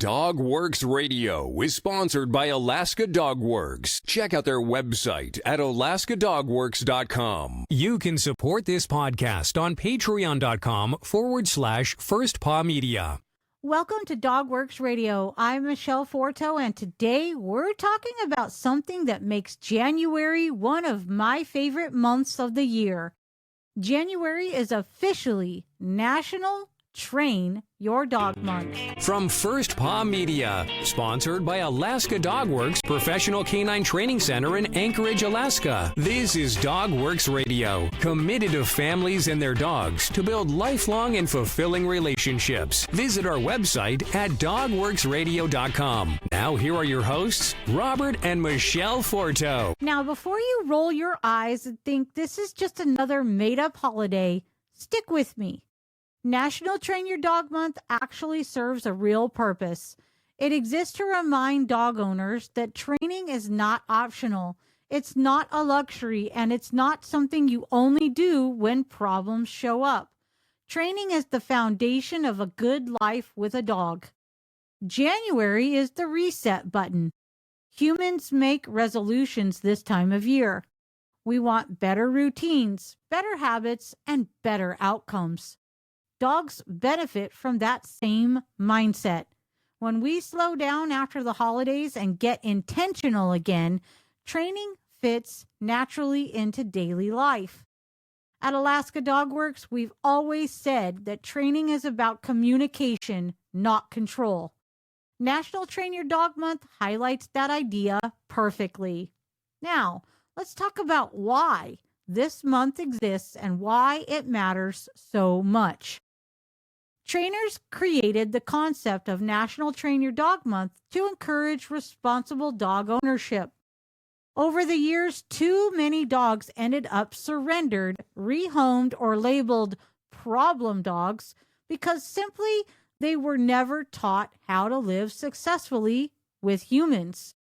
Dog Works Radio is sponsored by Alaska Dog Works. Check out their website at alaskadogworks.com. You can support this podcast on patreon.com/firstpawmedia. Welcome to Dog Works Radio. I'm Michelle Forto, and today we're talking about something that makes January one of my favorite months of the year. January is officially National Train Your Dog Month. From First Paw Media, sponsored by Alaska Dog Works Professional Canine Training Center in Anchorage, Alaska. This is Dog Works Radio, committed to families and their dogs to build lifelong and fulfilling relationships. Visit our website at dogworksradio.com. Now here are your hosts, Robert and Michelle Forto. Now, before you roll your eyes and think this is just another made-up holiday, stick with me. National Train Your Dog Month actually serves a real purpose. It exists to remind dog owners that training is not optional. It's not a luxury, and it's not something you only do when problems show up. Training is the foundation of a good life with a dog. January is the reset button. Humans make resolutions this time of year. We want better routines, better habits, and better outcomes. Dogs benefit from that same mindset. When we slow down after the holidays and get intentional again, training fits naturally into daily life. At Alaska Dog Works, we've always said that training is about communication, not control. National Train Your Dog Month highlights that idea perfectly. Now, let's talk about why this month exists and why it matters so much. Trainers created the concept of National Train Your Dog Month to encourage responsible dog ownership. Over the years, too many dogs ended up surrendered, rehomed, or labeled problem dogs because simply they were never taught how to live successfully with humans.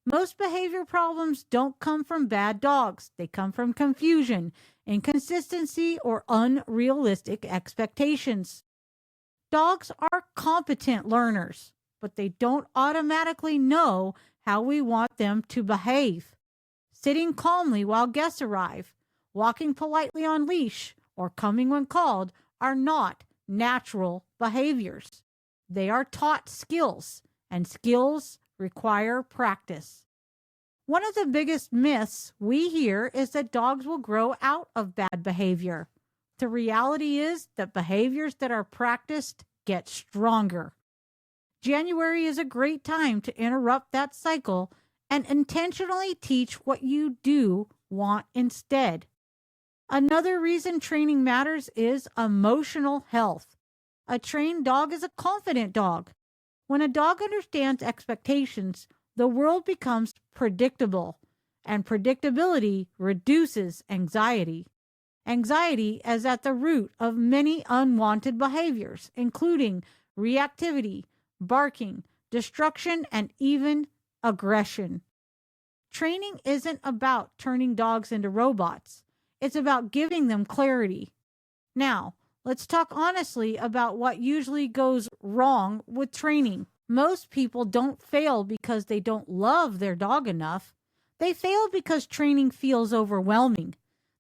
Most behavior problems don't come from bad dogs. They come from confusion, inconsistency, or unrealistic expectations. Dogs are competent learners, but they don't automatically know how we want them to behave. Sitting calmly while guests arrive, walking politely on leash, or coming when called are not natural behaviors. They are taught skills, and skills require practice. One of the biggest myths we hear is that dogs will grow out of bad behavior. The reality is that behaviors that are practiced get stronger. January is a great time to interrupt that cycle and intentionally teach what you do want instead. Another reason training matters is emotional health. A trained dog is a confident dog. When a dog understands expectations, the world becomes predictable, and predictability reduces anxiety. Anxiety is at the root of many unwanted behaviors, including reactivity, barking, destruction, and even aggression. Training isn't about turning dogs into robots. It's about giving them clarity. Now, let's talk honestly about what usually goes wrong with training. Most people don't fail because they don't love their dog enough. They fail because training feels overwhelming.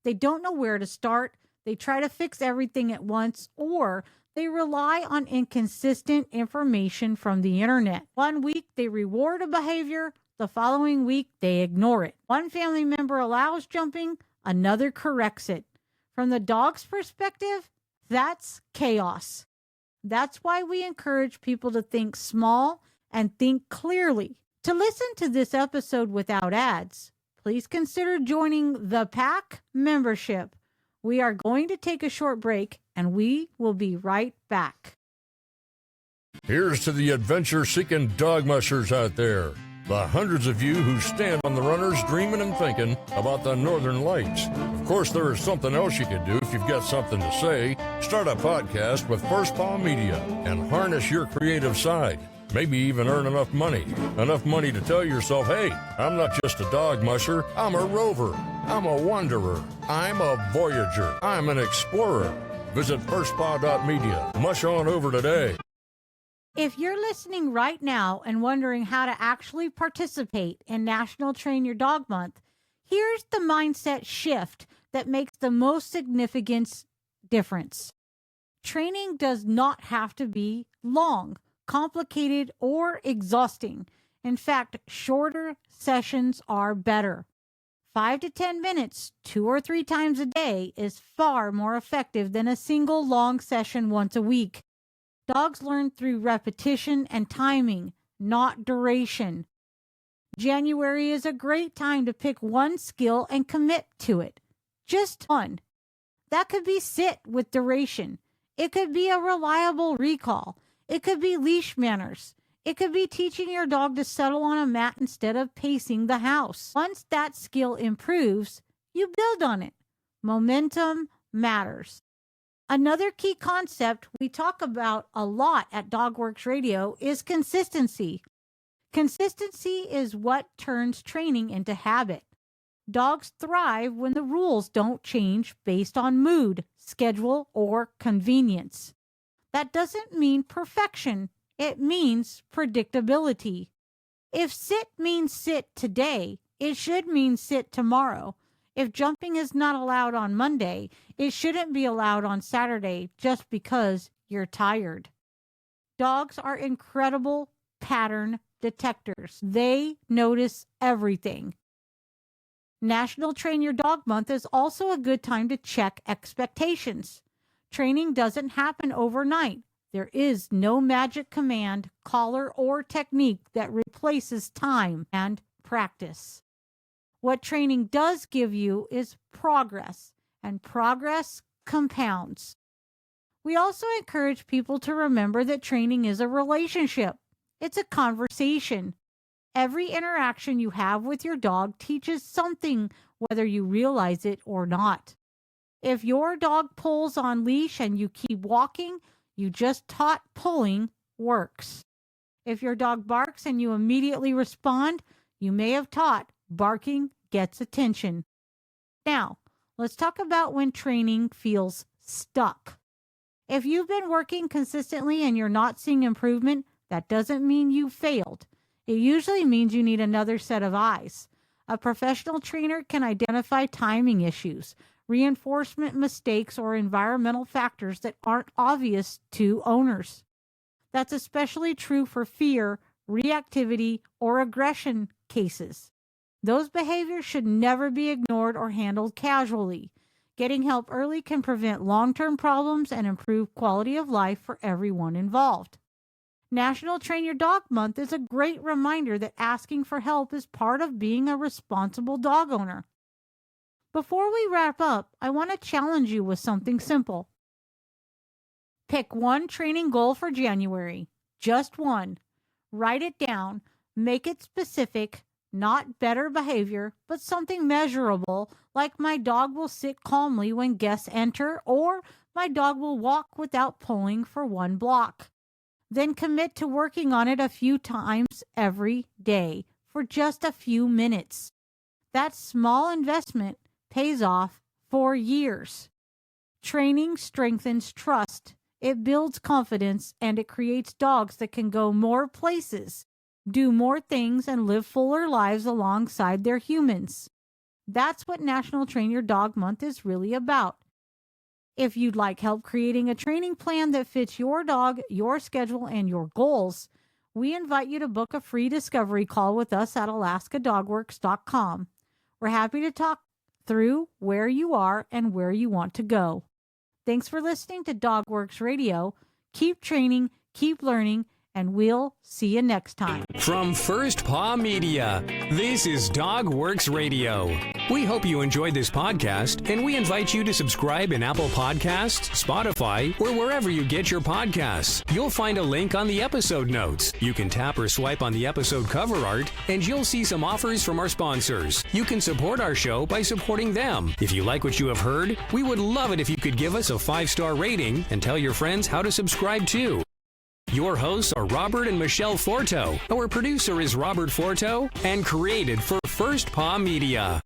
They don't know where to start, they try to fix everything at once, or they rely on inconsistent information from the internet. One week they reward a behavior, the following week they ignore it. One family member allows jumping, another corrects it. From the dog's perspective, that's chaos. That's why we encourage people to think small and think clearly. To listen to this episode without ads, please consider joining the PAC membership. We are going to take a short break, and we will be right back. Here's to the adventure-seeking dog mushers out there. The hundreds of you who stand on the runners dreaming and thinking about the Northern Lights. Of course, there is something else you can do if you've got something to say. Start a podcast with First Paw Media and harness your creative side. Maybe even earn enough money to tell yourself, hey, I'm not just a dog musher, I'm a rover, I'm a wanderer, I'm a voyager, I'm an explorer. Visit firstpaw.media. Mush on over today. If you're listening right now and wondering how to actually participate in National Train Your Dog Month, here's the mindset shift that makes the most significant difference. Training does not have to be long, complicated, or exhausting. In fact, shorter sessions are better. 5 to 10 minutes, 2 or 3 times a day is far more effective than a single long session once a week. Dogs learn through repetition and timing, not duration. January is a great time to pick one skill and commit to it. Just one. That could be sit with duration. It could be a reliable recall. It could be leash manners. It could be teaching your dog to settle on a mat instead of pacing the house. Once that skill improves, you build on it. Momentum matters. Another key concept we talk about a lot at DogWorks Radio is consistency. Consistency is what turns training into habit. Dogs thrive when the rules don't change based on mood, schedule, or convenience. That doesn't mean perfection. It means predictability. If sit means sit today, it should mean sit tomorrow. If jumping is not allowed on Monday, it shouldn't be allowed on Saturday just because you're tired. Dogs are incredible pattern detectors. They notice everything. National Train Your Dog Month is also a good time to check expectations. Training doesn't happen overnight. There is no magic command, collar, or technique that replaces time and practice. What training does give you is progress, and progress compounds. We also encourage people to remember that training is a relationship. It's a conversation. Every interaction you have with your dog teaches something, whether you realize it or not. If your dog pulls on leash and you keep walking, you just taught pulling works. If your dog barks and you immediately respond, you may have taught barking gets attention. Now, let's talk about when training feels stuck. If you've been working consistently and you're not seeing improvement, that doesn't mean you failed. It usually means you need another set of eyes. A professional trainer can identify timing issues, reinforcement mistakes, or environmental factors that aren't obvious to owners. That's especially true for fear, reactivity, or aggression cases. Those behaviors should never be ignored or handled casually. Getting help early can prevent long-term problems and improve quality of life for everyone involved. National Train Your Dog Month is a great reminder that asking for help is part of being a responsible dog owner. Before we wrap up, I want to challenge you with something simple. Pick one training goal for January, just one. Write it down, make it specific, not better behavior, but something measurable, like my dog will sit calmly when guests enter, or my dog will walk without pulling for one block. Then commit to working on it a few times every day for just a few minutes. That small investment pays off for years. Training strengthens trust. It builds confidence, and it creates dogs that can go more places, do more things, and live fuller lives alongside their humans. That's what National Train Your Dog Month is really about. If you'd like help creating a training plan that fits your dog, your schedule, and your goals, we invite you to book a free discovery call with us at alaskadogworks.com. We're happy to talk through where you are and where you want to go. Thanks for listening to DogWorks Radio. Keep training, keep learning, and we'll see you next time. From First Paw Media, this is DogWorks Radio. We hope you enjoyed this podcast, and we invite you to subscribe in Apple Podcasts, Spotify, or wherever you get your podcasts. You'll find a link on the episode notes. You can tap or swipe on the episode cover art, and you'll see some offers from our sponsors. You can support our show by supporting them. If you like what you have heard, we would love it if you could give us a 5-star rating and tell your friends how to subscribe too. Your hosts are Robert and Michelle Forto. Our producer is Robert Forto and created for First Paw Media.